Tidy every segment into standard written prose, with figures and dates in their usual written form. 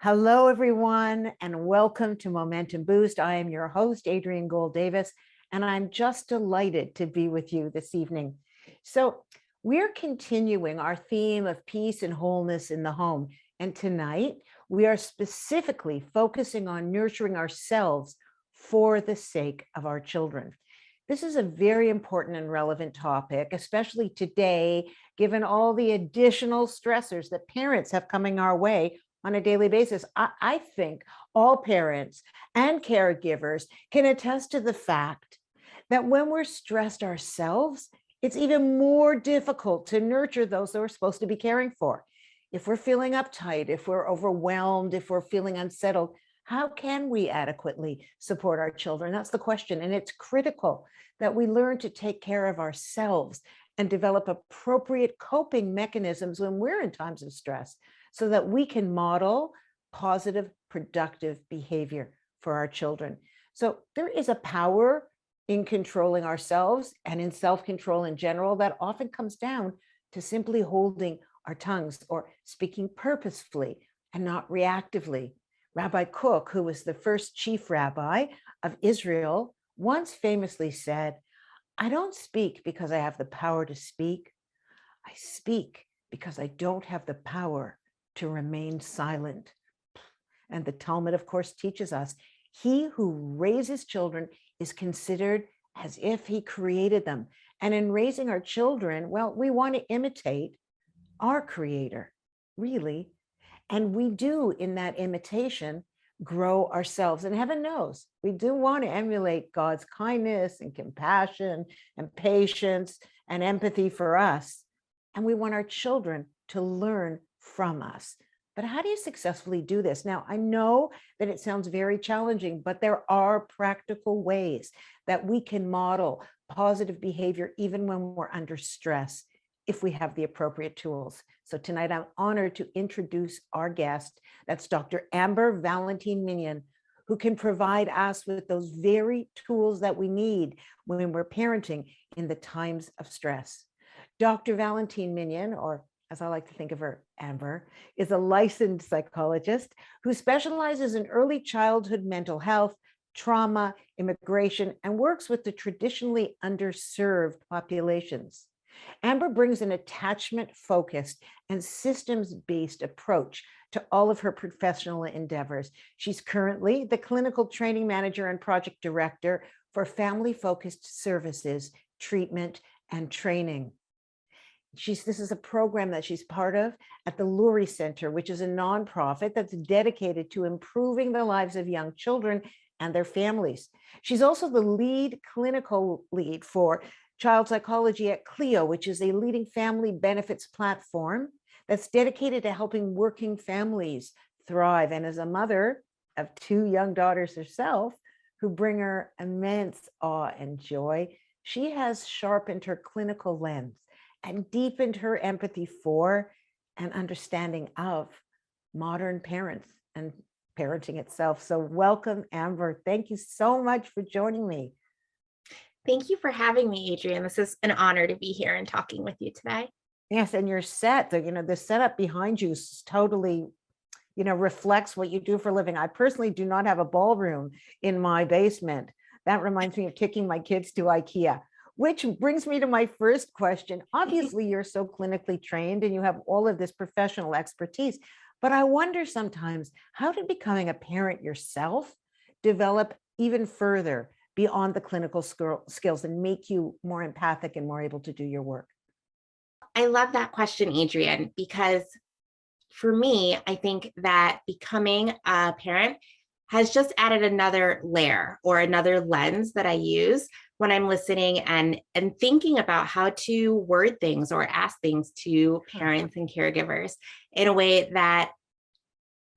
Hello, everyone, and welcome to Momentum Boost. I am your host, Adrienne Gold Davis, and I'm just delighted to be with you this evening. So, we're continuing our theme of peace and wholeness in the home. And tonight, we are specifically focusing on nurturing ourselves for the sake of our children. This is a very important and relevant topic, especially today, given all the additional stressors that parents have coming our way on a daily basis. I think all parents and caregivers can attest to the fact that when we're stressed ourselves, it's even more difficult to nurture those that we're supposed to be caring for. If we're feeling uptight, if we're overwhelmed, if we're feeling unsettled, how can we adequately support our children? That's the question. And it's critical that we learn to take care of ourselves and develop appropriate coping mechanisms when we're in times of stress, so that we can model positive, productive behavior for our children. So there is a power in controlling ourselves and in self-control in general that often comes down to simply holding our tongues or speaking purposefully and not reactively. Rabbi Kook, who was the first chief rabbi of Israel, once famously said, "I don't speak because I have the power to speak. I speak because I don't have the power to remain silent." And the Talmud, of course, teaches us, he who raises children is considered as if he created them. And in raising our children, well, we want to imitate our creator, really. And we do, in that imitation, grow ourselves. And heaven knows, we do want to emulate God's kindness and compassion and patience and empathy for us. And we want our children to learn from us. But how do you successfully do this? Now, I know that it sounds very challenging, but there are practical ways that we can model positive behavior even when we're under stress, if we have the appropriate tools. So tonight, I'm honored to introduce our guest. That's Dr. Amber Valentine-Minion, who can provide us with those very tools that we need when we're parenting in the times of stress. Dr. Valentine-Minion, or as I like to think of her, Amber, is a licensed psychologist who specializes in early childhood mental health, trauma, immigration, and works with the traditionally underserved populations. Amber brings an attachment-focused and systems-based approach to all of her professional endeavors. She's currently the clinical training manager and project director for family-focused services, treatment, and training. This is a program that she's part of at the Lurie Center, which is a nonprofit that's dedicated to improving the lives of young children and their families. She's also the lead clinical lead for child psychology at Clio, which is a leading family benefits platform that's dedicated to helping working families thrive. And as a mother of two young daughters herself, who bring her immense awe and joy, she has sharpened her clinical lens and deepened her empathy for and understanding of modern parents and parenting itself. So welcome, Amber. Thank you so much for joining me. Thank you for having me, Adrienne. This is an honor to be here and talking with you today. Yes, and your set, the setup behind you is totally, reflects what you do for a living. I personally do not have a ballroom in my basement. That reminds me of taking my kids to IKEA, which brings me to my first question. Obviously, you're so clinically trained and you have all of this professional expertise, but I wonder sometimes, how did becoming a parent yourself develop even further beyond the clinical skills and make you more empathic and more able to do your work? I love that question, Adrienne, because for me, I think that becoming a parent has just added another layer or another lens that I use when I'm listening and thinking about how to word things or ask things to parents and caregivers in a way that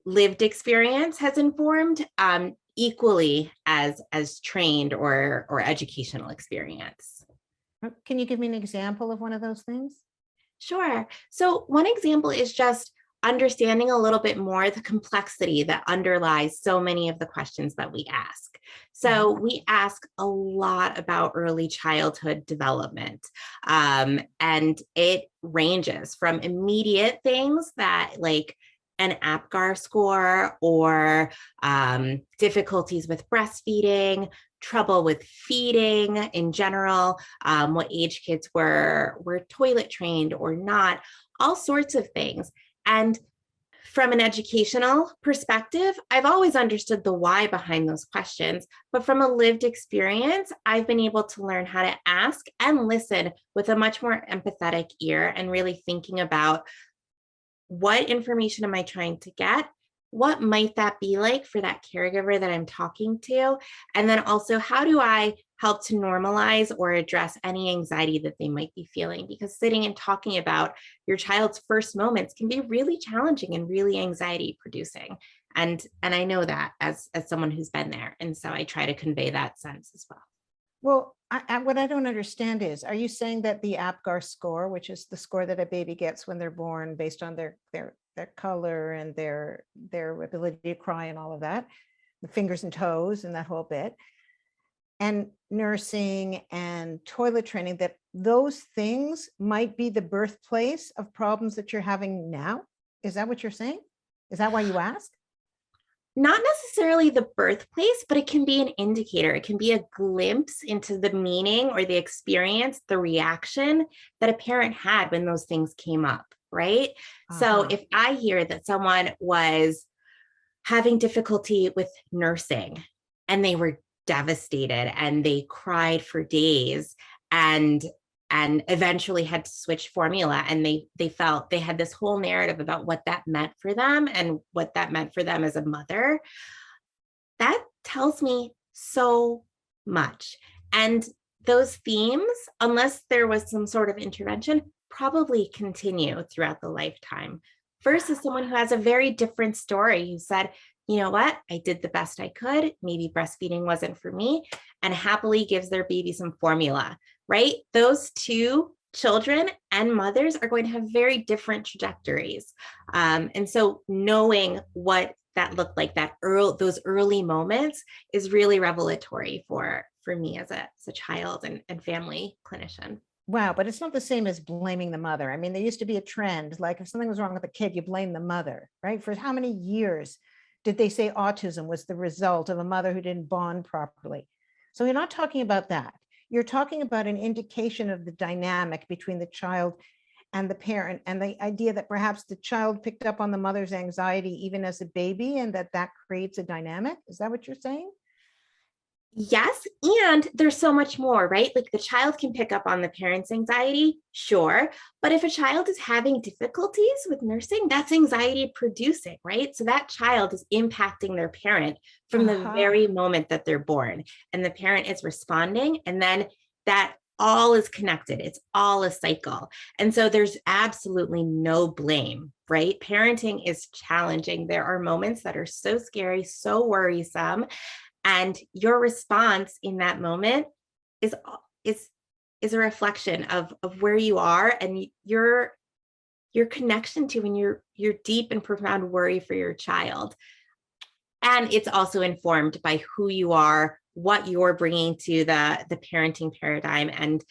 lived experience has informed equally as trained or educational experience. Can you give me an example of one of those things? Sure. So one example is just understanding a little bit more the complexity that underlies so many of the questions that we ask. So we ask a lot about early childhood development, and it ranges from immediate things that like an APGAR score or difficulties with breastfeeding, trouble with feeding in general, what age kids were toilet trained or not, all sorts of things. And from an educational perspective, I've always understood the why behind those questions, but from a lived experience, I've been able to learn how to ask and listen with a much more empathetic ear and really thinking about what information am I trying to get? What might that be like for that caregiver that I'm talking to? And then also, how do I help to normalize or address any anxiety that they might be feeling? Because sitting and talking about your child's first moments can be really challenging and really anxiety producing. And I know that as someone who's been there. And so I try to convey that sense as well. Well, what I don't understand is, are you saying that the APGAR score, which is the score that a baby gets when they're born based on their color and their ability to cry and all of that, the fingers and toes and that whole bit, and nursing and toilet training, that those things might be the birthplace of problems that you're having now? Is that what you're saying? Is that why you ask? Not necessarily the birthplace, but it can be an indicator. It can be a glimpse into the meaning or the experience, the reaction that a parent had when those things came up, right? So if I hear that someone was having difficulty with nursing and they were devastated and they cried for days and eventually had to switch formula, and they felt they had this whole narrative about what that meant for them and what that meant for them as a mother, that tells me so much. And those themes, unless there was some sort of intervention, probably continue throughout the lifetime, versus someone who has a very different story, who said, you know what, I did the best I could. Maybe breastfeeding wasn't for me, and happily gives their baby some formula, right? Those two children and mothers are going to have very different trajectories. And so knowing what that looked like, those early moments, is really revelatory for me as a child and family clinician. Wow, but it's not the same as blaming the mother. I mean, there used to be a trend, like if something was wrong with a kid, you blame the mother, right? For how many years did they say autism was the result of a mother who didn't bond properly? So you're not talking about that. You're talking about an indication of the dynamic between the child and the parent, and the idea that perhaps the child picked up on the mother's anxiety even as a baby, and that creates a dynamic. Is that what you're saying? Yes, and there's so much more, right? Like the child can pick up on the parent's anxiety, sure. But if a child is having difficulties with nursing, that's anxiety producing, right? So that child is impacting their parent from the very moment that they're born. And the parent is responding. And then that all is connected. It's all a cycle. And so there's absolutely no blame, right? Parenting is challenging. There are moments that are so scary, so worrisome. And your response in that moment is a reflection of where you are and your connection to and your deep and profound worry for your child. And it's also informed by who you are, what you're bringing to the parenting paradigm, and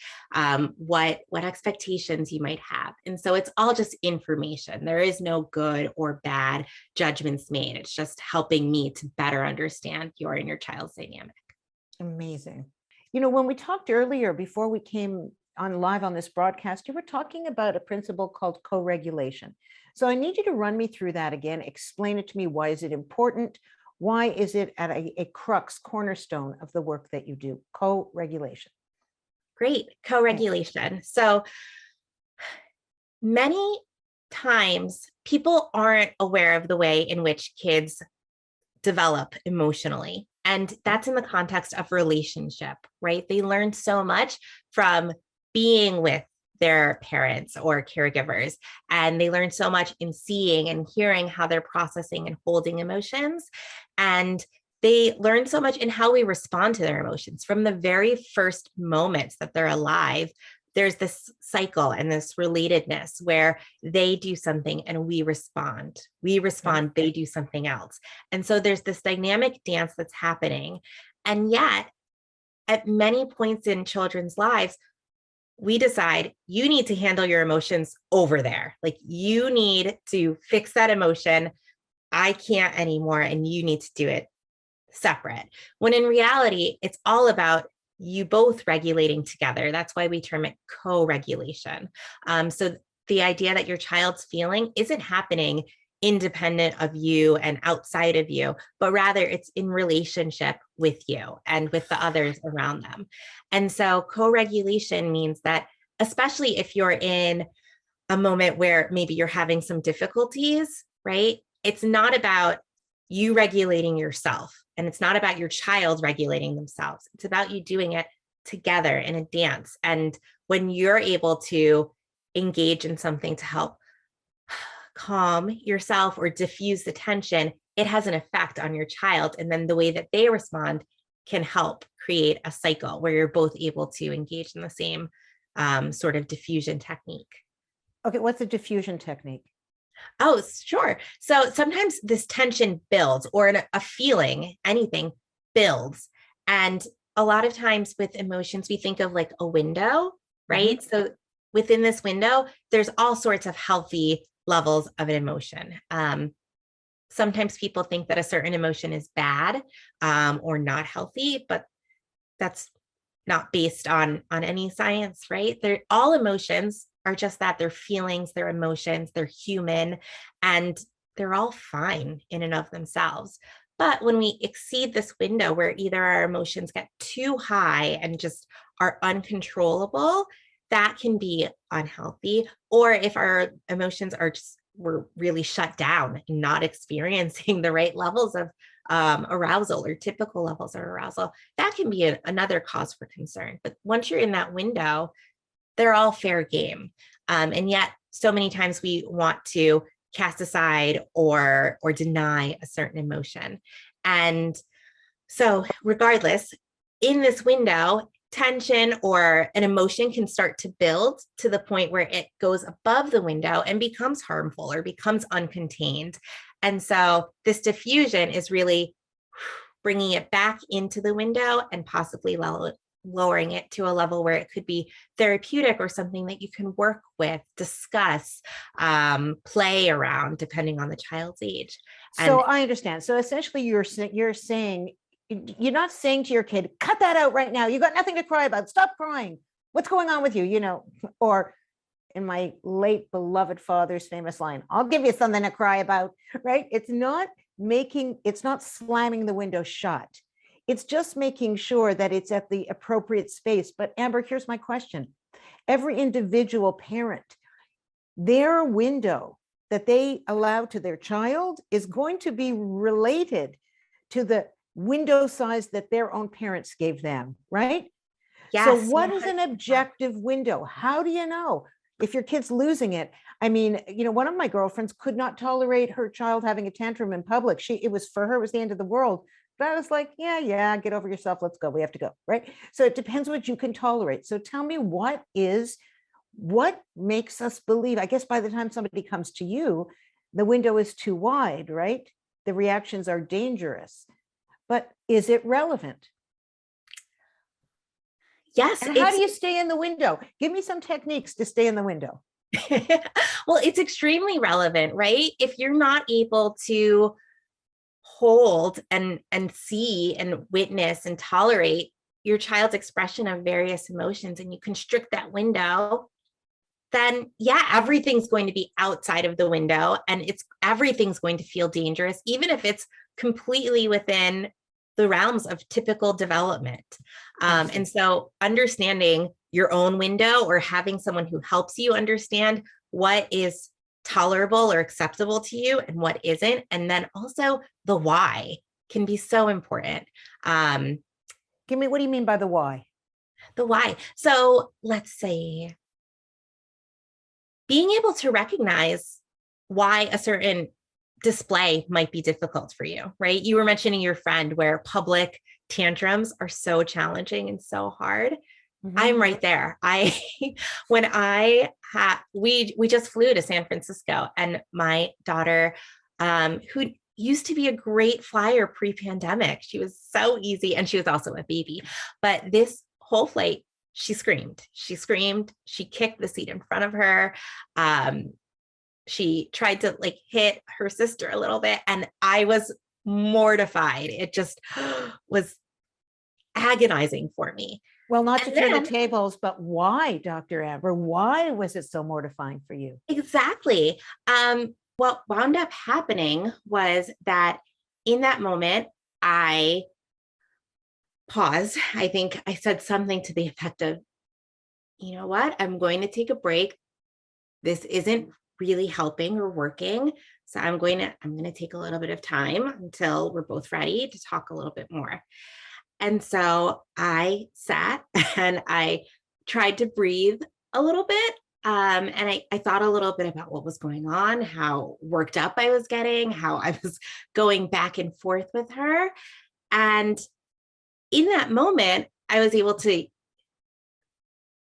what expectations you might have. And so it's all just information. There is no good or bad judgments made. It's just helping me to better understand your and your child's dynamic. Amazing. You know, when we talked earlier, before we came on live on this broadcast, you were talking about a principle called co-regulation. So I need you to run me through that again. Explain it to me. Why is it important? Why is it at a crux, cornerstone of the work that you do? Co-regulation. Great. Co-regulation. So many times people aren't aware of the way in which kids develop emotionally. And that's in the context of relationship, right? They learn so much from being with their parents or caregivers, and they learn so much in seeing and hearing how they're processing and holding emotions. And they learn so much in how we respond to their emotions from the very first moments that they're alive. There's this cycle and this relatedness where they do something and we respond, they do something else. And so there's this dynamic dance that's happening. And yet, at many points in children's lives, we decide you need to handle your emotions over there. Like you need to fix that emotion I can't anymore and you need to do it separate. When in reality, it's all about you both regulating together. That's why we term it co-regulation. So the idea that your child's feeling isn't happening independent of you and outside of you, but rather it's in relationship with you and with the others around them. And so co-regulation means that, especially if you're in a moment where maybe you're having some difficulties, right? It's not about you regulating yourself, and it's not about your child regulating themselves. It's about you doing it together in a dance. And when you're able to engage in something to help calm yourself or diffuse the tension, it has an effect on your child. And then the way that they respond can help create a cycle where you're both able to engage in the same sort of diffusion technique. Okay, what's a diffusion technique? Oh, sure. So sometimes this tension builds, or a feeling, anything builds. And a lot of times with emotions, we think of like a window, right? Mhm. So within this window, there's all sorts of healthy levels of an emotion. Sometimes people think that a certain emotion is bad or not healthy, but that's not based on any science, right? They're all emotions are just that. They're feelings, they're emotions, they're human, and they're all fine in and of themselves. But when we exceed this window where either our emotions get too high and just are uncontrollable, that can be unhealthy. Or if our emotions are just, we're really shut down, not experiencing the right levels of arousal or typical levels of arousal, that can be another cause for concern. But once you're in that window, they're all fair game. And yet, so many times we want to cast aside or deny a certain emotion. And so, regardless, in this window, tension or an emotion can start to build to the point where it goes above the window and becomes harmful or becomes uncontained. And so, this diffusion is really bringing it back into the window and possibly lowering it to a level where it could be therapeutic or something that you can work with, discuss, play around, depending on the child's age. So And I understand. So essentially, you're saying you're not saying to your kid, "Cut that out right now. You got nothing to cry about. Stop crying. What's going on with you?" Or in my late beloved father's famous line, "I'll give you something to cry about." Right? It's not slamming the window shut. It's just making sure that it's at the appropriate space. But Amber, here's my question. Every individual parent, their window that they allow to their child is going to be related to the window size that their own parents gave them, right? So yes, what is 100%. an objective window? How do you know if your kid's losing it? I mean, one of my girlfriends could not tolerate her child having a tantrum in public. It was for her, it was the end of the world. But I was like, yeah, get over yourself. Let's go. We have to go, right? So it depends what you can tolerate. So tell me, what makes us believe? I guess by the time somebody comes to you, the window is too wide, right? The reactions are dangerous. But is it relevant? Yes, And how do it's you stay in the window? Give me some techniques to stay in the window. well, it's extremely relevant, right? If you're not able to hold and see and witness and tolerate your child's expression of various emotions, and you constrict that window, then yeah, everything's going to be outside of the window, and everything's going to feel dangerous, even if it's completely within the realms of typical development. And so understanding your own window, or having someone who helps you understand what is tolerable or acceptable to you and what isn't, and then also the why, can be so important. What do you mean by the why? The why. So let's say being able to recognize why a certain display might be difficult for you, right? You were mentioning your friend where public tantrums are so challenging and so hard. Mhm. I'm right there. When we just flew to San Francisco, and my daughter, who used to be a great flyer pre-pandemic, she was so easy, and she was also a baby, but this whole flight, she screamed, she kicked the seat in front of her. she tried to like hit her sister a little bit, and I was mortified. It just was agonizing for me. Well, not to And turn the then tables, but why, Dr. Amber? Why was it so mortifying for you? exactly. What wound up happening was that in that moment, I paused. I think I said something to the effect of, you know what? I'm going to take a break. This isn't really helping or working. So I'm going to take a little bit of time until we're both ready to talk a little bit more. And so I sat and I tried to breathe a little bit. And I thought a little bit about what was going on, how worked up I was getting, how I was going back and forth with her. And in that moment, I was able to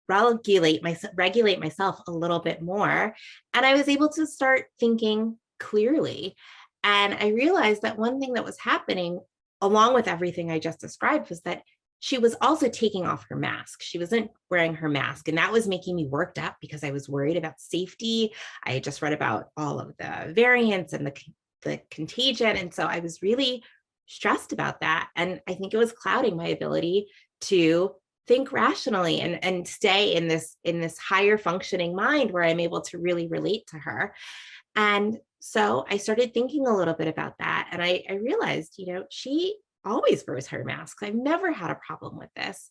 regulate myself a little bit more. And I was able to start thinking clearly. And I realized that one thing that was happening along with everything I just described was that she was also taking off her mask. She wasn't wearing her mask. And that was making me worked up because I was worried about safety. I had just read about all of the variants and the contagion. And so I was really stressed about that. And I think it was clouding my ability to think rationally and stay in this higher functioning mind where I'm able to really relate to her. And so I started thinking a little bit about that. And I realized, she always wears her masks. I've never had a problem with this.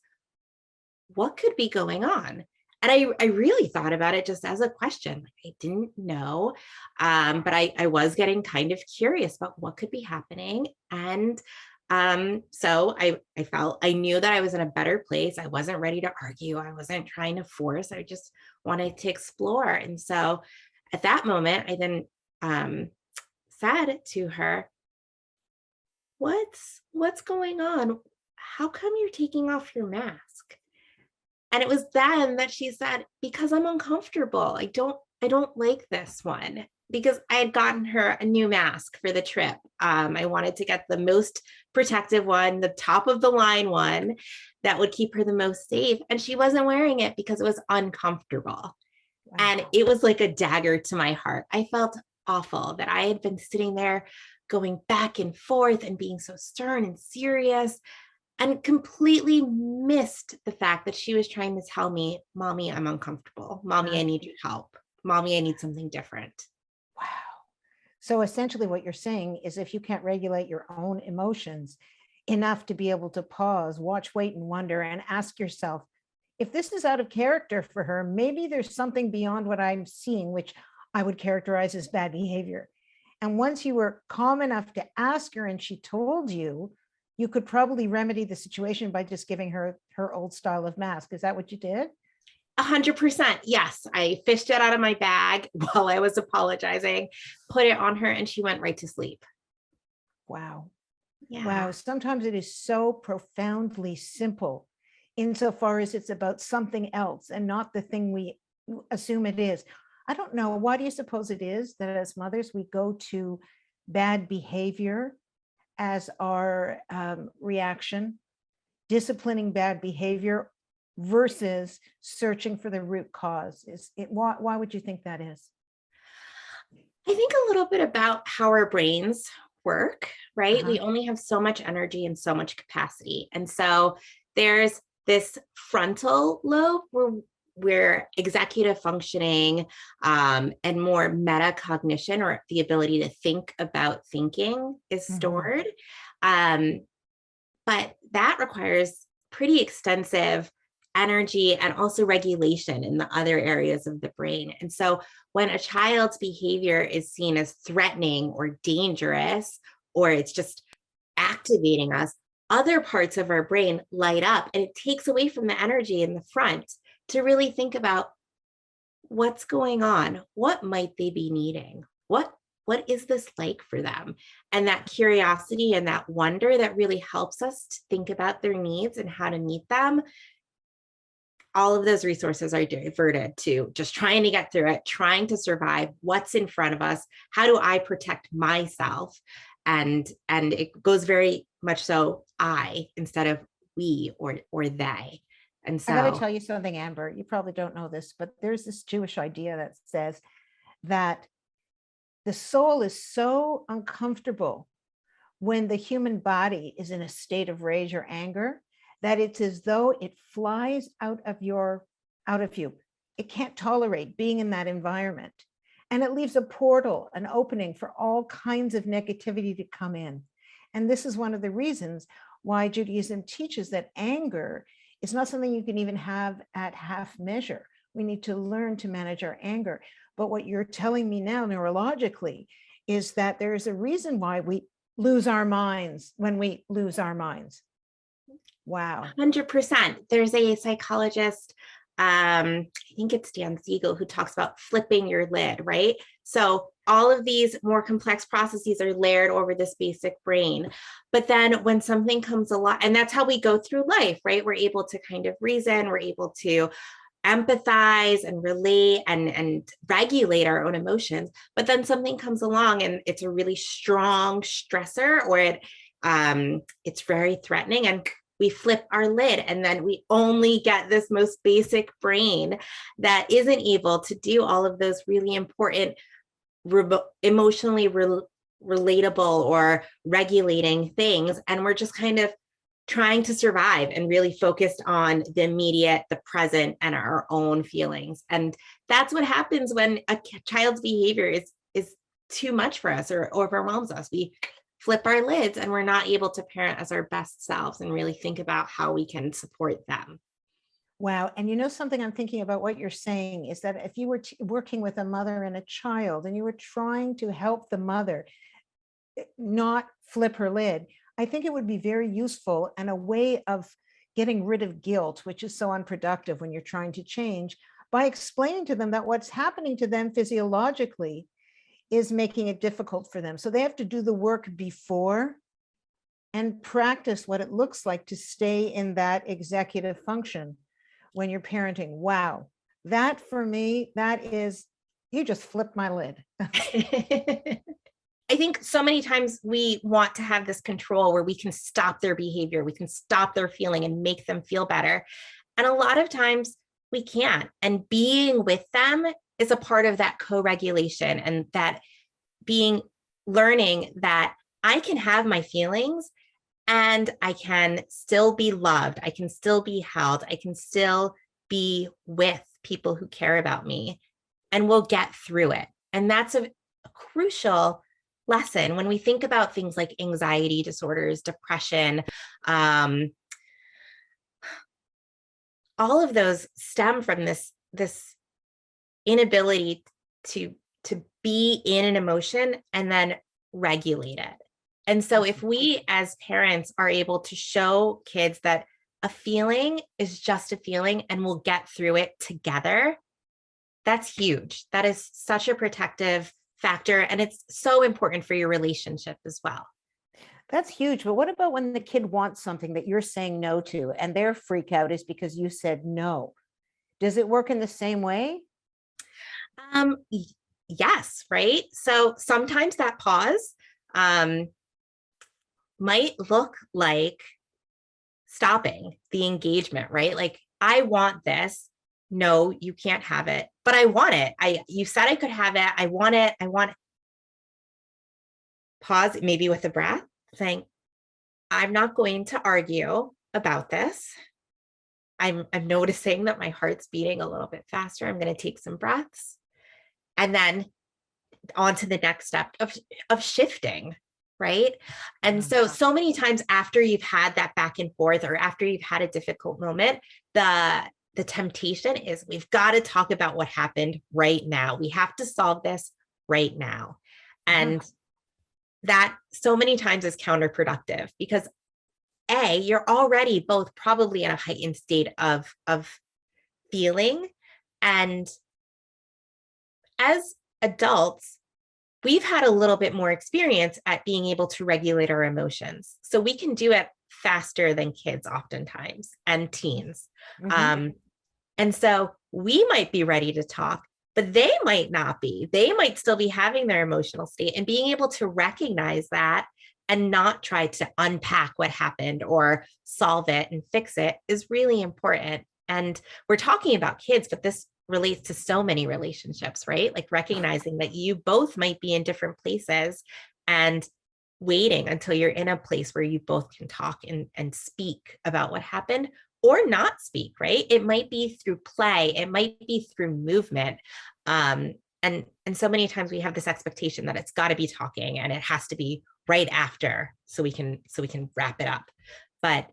What could be going on? And I really thought about it just as a question. Like, I didn't know, but I was getting kind of curious about what could be happening. And so I felt I knew that I was in a better place. I wasn't ready to argue. I wasn't trying to force. I just wanted to explore. And so at that moment, I then said to her, what's going on? How come you're taking off your mask? And it was then that she said, because I'm uncomfortable. I don't like this one, because I had gotten her a new mask for the trip. I wanted to get the most protective one, the top of the line one that would keep her the most safe. And she wasn't wearing it because it was uncomfortable. And Wow. it was like a dagger to my heart. I felt awful that I had been sitting there going back and forth and being so stern and serious, and completely missed the fact that she was trying to tell me, Mommy, I'm uncomfortable. Mommy, I need your help. Mommy, I need something different. Wow. So essentially what you're saying is if you can't regulate your own emotions enough to be able to pause, watch, wait, and wonder, and ask yourself, if this is out of character for her, maybe there's something beyond what I'm seeing, which I would characterize as bad behavior. And once you were calm enough to ask her and she told you, you could probably remedy the situation by just giving her her old style of mask. Is that what you did? 100%. Yes. I fished it out of my bag while I was apologizing, put it on her, and she went right to sleep. Wow. Yeah. Wow. Sometimes it is so profoundly simple insofar as it's about something else and not the thing we assume it is. I don't know. Why do you suppose it is that as mothers, we go to bad behavior as our reaction, disciplining bad behavior versus searching for the root cause? Is it why would you think that is? I think a little bit about how our brains work, right? Uh-huh. We only have so much energy and so much capacity. And so there's this frontal lobe where executive functioning and more metacognition, or the ability to think about thinking, is Mhm. stored. Um, but that requires pretty extensive energy and also regulation in the other areas of the brain. And so when a child's behavior is seen as threatening or dangerous, or it's just activating us, other parts of our brain light up, and it takes away from the energy in the front to really think about what's going on, what might they be needing, what is this like for them. And that curiosity and that wonder that really helps us to think about their needs and how to meet them, all of those resources are diverted to just trying to get through it, trying to survive what's in front of us. How do I protect myself? And it goes very much so I instead of we or they. And I got to so tell you something, Amber. You probably don't know this, but there's this Jewish idea that says that The soul is so uncomfortable when the human body is in a state of rage or anger that it's as though it flies out of you. It can't tolerate being in that environment. And it leaves a portal, an opening for all kinds of negativity to come in. And this is one of the reasons why Judaism teaches that anger is not something you can even have at half measure. We need to learn to manage our anger. But what you're telling me now neurologically is that there is a reason why we lose our minds when we lose our minds. Wow. 100%. There's a psychologist, I think it's Dan Siegel, who talks about flipping your lid, right? So all of these more complex processes are layered over this basic brain. But then when something comes along, and that's how we go through life, right? We're able to kind of reason, we're able to empathize and relate and regulate our own emotions. But then something comes along and it's a really strong stressor, or it's very threatening, and we flip our lid, and then we only get this most basic brain that isn't able to do all of those really important emotionally relatable or regulating things. And we're just kind of trying to survive and really focused on the immediate, the present, and our own feelings. And that's what happens when a child's behavior is too much for us or overwhelms us. We flip our lids and we're not able to parent as our best selves and really think about how we can support them. Wow. And you know, something I'm thinking about what you're saying is that if you were working with a mother and a child and you were trying to help the mother not flip her lid, I think it would be very useful and a way of getting rid of guilt, which is so unproductive when you're trying to change, by explaining to them that what's happening to them physiologically is making it difficult for them. So they have to do the work before and practice what it looks like to stay in that executive function when you're parenting. Wow. That for me, that is, you just flipped my lid. I think so many times we want to have this control where we can stop their behavior, we can stop their feeling and make them feel better. And a lot of times we can't. And being with them is a part of that co-regulation, and that learning that I can have my feelings and I can still be loved. I can still be held. I can still be with people who care about me, and we'll get through it. And that's a crucial lesson when we think about things like anxiety disorders, depression. All of those stem from this inability to be in an emotion and then regulate it. And so if we as parents are able to show kids that a feeling is just a feeling and we'll get through it together, that's huge. That is such a protective factor. And it's so important for your relationship as well. That's huge. But what about when the kid wants something that you're saying no to and their freak out is because you said no? Does it work in the same way? Yes, right? So sometimes that pause might look like stopping the engagement, right? Like, I want this. No, you can't have it, but I want it. You said I could have it. I want it. I want it. Pause, maybe with a breath, saying, I'm not going to argue about this. I'm noticing that my heart's beating a little bit faster. I'm going to take some breaths, and then on to the next step of shifting, right? And so many times after you've had that back and forth, or after you've had a difficult moment, the temptation is, we've got to talk about what happened right now. We have to solve this right now. And that so many times is counterproductive, because you're already both probably in a heightened state of feeling. And as adults, we've had a little bit more experience at being able to regulate our emotions. So we can do it faster than kids oftentimes, and teens. And so we might be ready to talk, but they might not be. They might still be having their emotional state, and being able to recognize that and not try to unpack what happened or solve it and fix it is really important. And we're talking about kids, but this relates to so many relationships, right? Like recognizing that you both might be in different places and waiting until you're in a place where you both can talk and speak about what happened or not speak, right? It might be through play, it might be through movement. And so many times we have this expectation that it's got to be talking and it has to be right after so we can wrap it up. But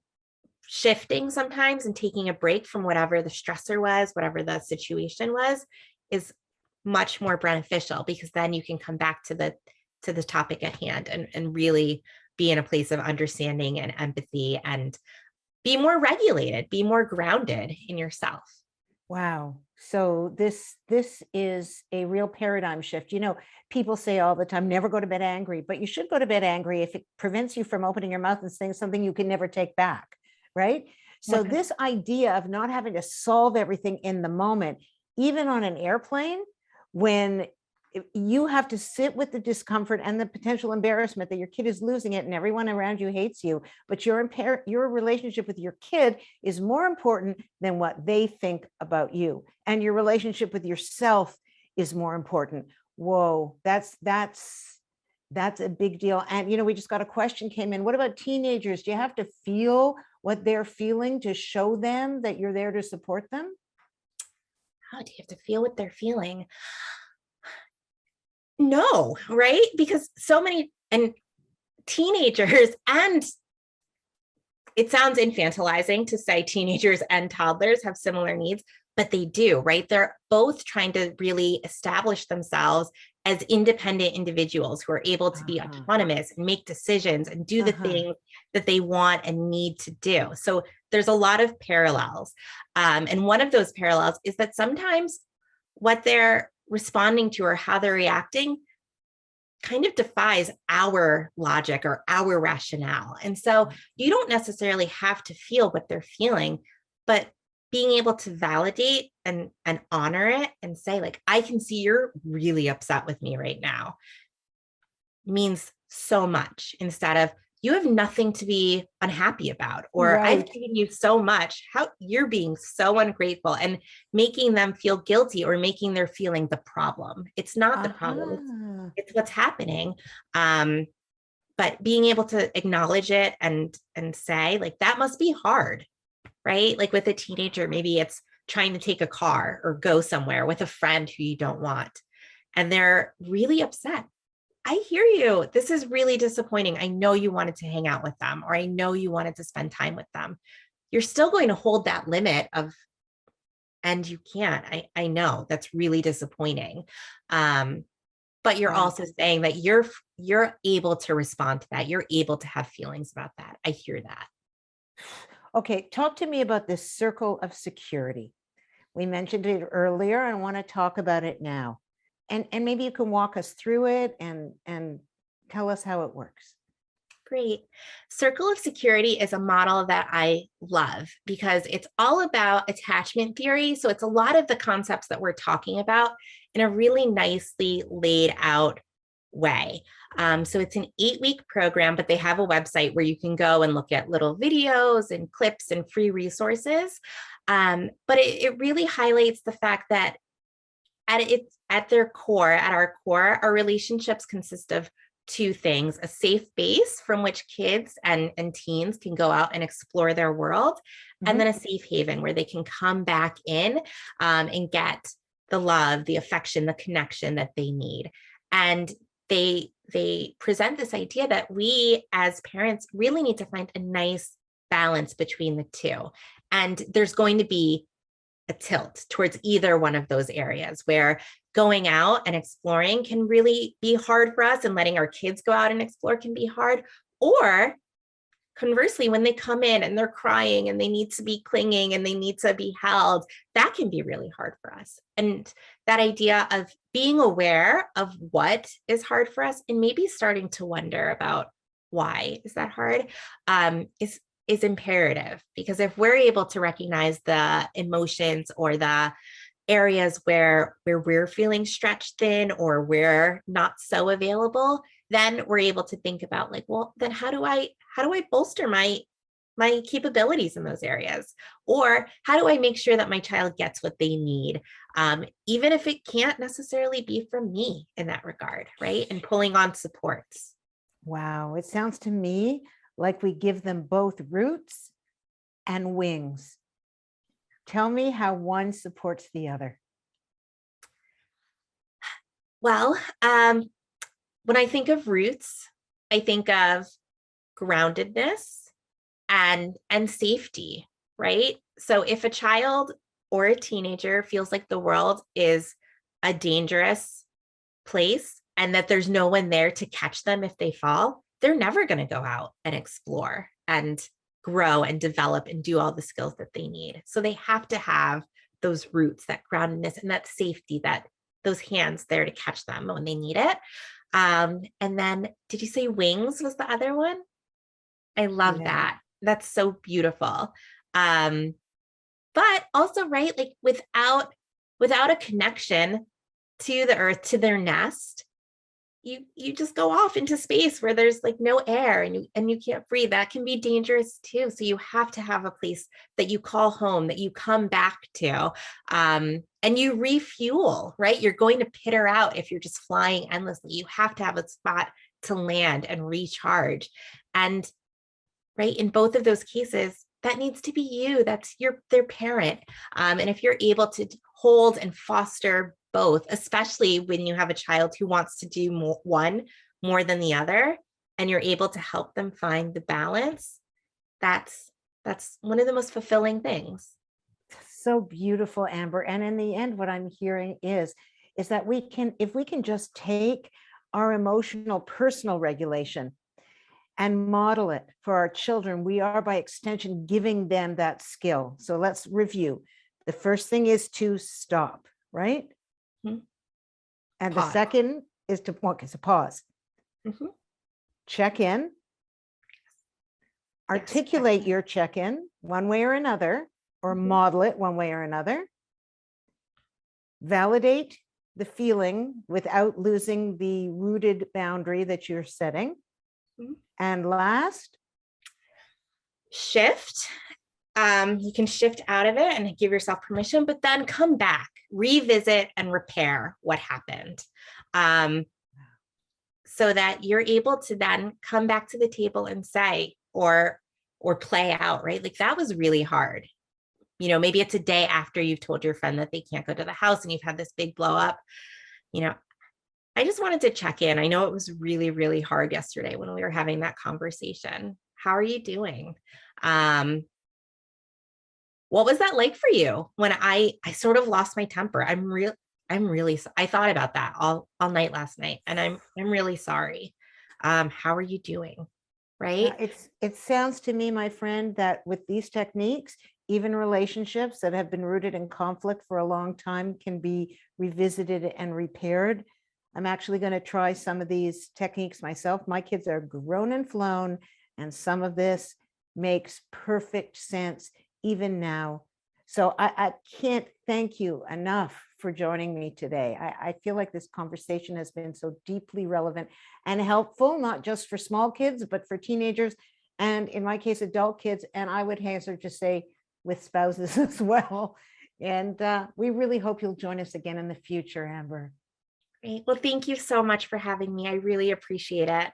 shifting sometimes and taking a break from whatever the stressor was, whatever the situation was, is much more beneficial, because then you can come back to the topic at hand and really be in a place of understanding and empathy and be more regulated, be more grounded in yourself. Wow. So this is a real paradigm shift. You know, people say all the time, never go to bed angry, but you should go to bed angry if it prevents you from opening your mouth and saying something you can never take back, right? So this idea of not having to solve everything in the moment, even on an airplane, when you have to sit with the discomfort and the potential embarrassment that your kid is losing it and everyone around you hates you, but your relationship with your kid is more important than what they think about you, and your relationship with yourself is more important. Whoa, that's a big deal. And you know, we just got a question came in. What about teenagers? Do you have to feel what they're feeling to show them that you're there to support them? How do you have to feel what they're feeling? No, right? Because so many and teenagers, and it sounds infantilizing to say teenagers and toddlers have similar needs, but they do, right? They're both trying to really establish themselves as independent individuals who are able to be autonomous and make decisions and do the things that they want and need to do. So there's a lot of parallels. And one of those parallels is that sometimes what they're responding to or how they're reacting kind of defies our logic or our rationale. And so you don't necessarily have to feel what they're feeling, but being able to validate and honor it and say, like, I can see you're really upset with me right now, means so much, instead of, you have nothing to be unhappy about, or I've given you so much, how you're being so ungrateful, and making them feel guilty or making their feeling the problem. It's not the problem, it's what's happening. But being able to acknowledge it and say, like, that must be hard, right? Like with a teenager, maybe it's trying to take a car or go somewhere with a friend who you don't want, and they're really upset. I hear you. This is really disappointing. I know you wanted to hang out with them, or I know you wanted to spend time with them. You're still going to hold that limit of, and you can't. I know that's really disappointing. But you're also saying that you're able to respond to that. You're able to have feelings about that. I hear that. Okay, talk to me about this circle of security. We mentioned it earlier. I want to talk about it now. And maybe you can walk us through it and tell us how it works. Great. Circle of security is a model that I love because it's all about attachment theory. So it's a lot of the concepts that we're talking about in a really nicely laid out way. So it's an 8-week program, but they have a website where you can go and look at little videos and clips and free resources. But it really highlights the fact that at our core, our relationships consist of two things: a safe base from which kids and teens can go out and explore their world, and then a safe haven where they can come back in and get the love, the affection, the connection that they need. And they present this idea that we as parents really need to find a nice balance between the two. And there's going to be a tilt towards either one of those areas, where going out and exploring can really be hard for us, and letting our kids go out and explore can be hard. Or conversely, when they come in and they're crying and they need to be clinging and they need to be held, that can be really hard for us. And that idea of being aware of what is hard for us and maybe starting to wonder about why is that hard, is imperative. Because if we're able to recognize the emotions or the areas where we're feeling stretched thin or we're not so available, then we're able to think about, like, well, then how do I bolster my my capabilities in those areas? Or how do I make sure that my child gets what they need, even if it can't necessarily be from me in that regard, right? And pulling on supports. Wow, it sounds to me like we give them both roots and wings. Tell me how one supports the other. Well, when I think of roots, I think of groundedness and safety, right? So if a child or a teenager feels like the world is a dangerous place and that there's no one there to catch them if they fall, they're never going to go out and explore and grow and develop and do all the skills that they need. So they have to have those roots, that groundedness and that safety, that those hands there to catch them when they need it. And then did you say wings was the other one? I love Yeah. that. That's so beautiful. But also, right, like without a connection to the earth, to their nest, you just go off into space where there's like no air and you can't breathe. That can be dangerous too. So you have to have a place that you call home, that you come back to, and you refuel, right? You're going to pitter out if you're just flying endlessly. You have to have a spot to land and recharge. And right, in both of those cases, that needs to be you. That's their parent. And if you're able to hold and foster both, especially when you have a child who wants to do one more than the other, and you're able to help them find the balance, that's one of the most fulfilling things. So beautiful, Amber. And in the end, what I'm hearing is that if we can just take our emotional personal regulation and model it for our children, we are by extension giving them that skill. So let's review. The first thing is to stop, right? Mm-hmm. And Pause. the second is to pause. Mm-hmm. Check in. Articulate your check-in one way or another, or model it one way or another. Validate the feeling without losing the rooted boundary that you're setting. And last, shift. You can shift out of it and give yourself permission, but then come back, revisit and repair what happened. So that you're able to then come back to the table and say, or play out, right? Like that was really hard. You know, maybe it's a day after you've told your friend that they can't go to the house and you've had this big blow up. You know, I just wanted to check in. I know it was really, really hard yesterday when we were having that conversation. How are you doing? What was that like for you when I sort of lost my temper? I thought about that all night last night, and I'm really sorry. How are you doing? Right? It sounds to me, my friend, that with these techniques, even relationships that have been rooted in conflict for a long time can be revisited and repaired. I'm actually going to try some of these techniques myself. My kids are grown and flown, and some of this makes perfect sense even now. So I can't thank you enough for joining me today. I feel like this conversation has been so deeply relevant and helpful, not just for small kids, but for teenagers, and in my case, adult kids, and I would hazard to say with spouses as well. And we really hope you'll join us again in the future, Amber. Great. Well, thank you so much for having me. I really appreciate it.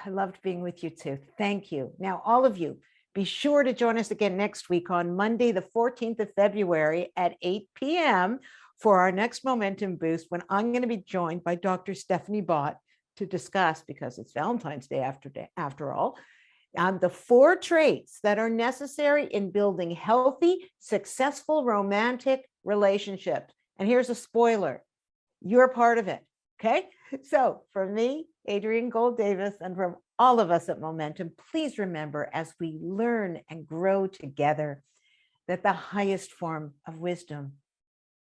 I loved being with you too. Thank you. Now, all of you, be sure to join us again next week on Monday, the 14th of February at 8 p.m. for our next Momentum Boost, when I'm going to be joined by Dr. Stephanie Bott to discuss, because it's Valentine's Day after all, the 4 traits that are necessary in building healthy, successful romantic relationships. And here's a spoiler. You're part of it. Okay. So from me, Adrienne Gold Davis, and from all of us at Momentum, please remember, as we learn and grow together, that the highest form of wisdom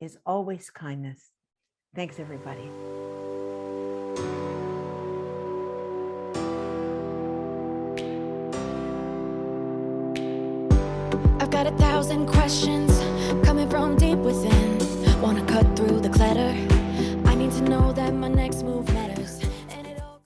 is always kindness. Thanks, everybody. I've got 1,000 questions coming from deep within. Wanna cut through the clutter. I need to know that my next move matters.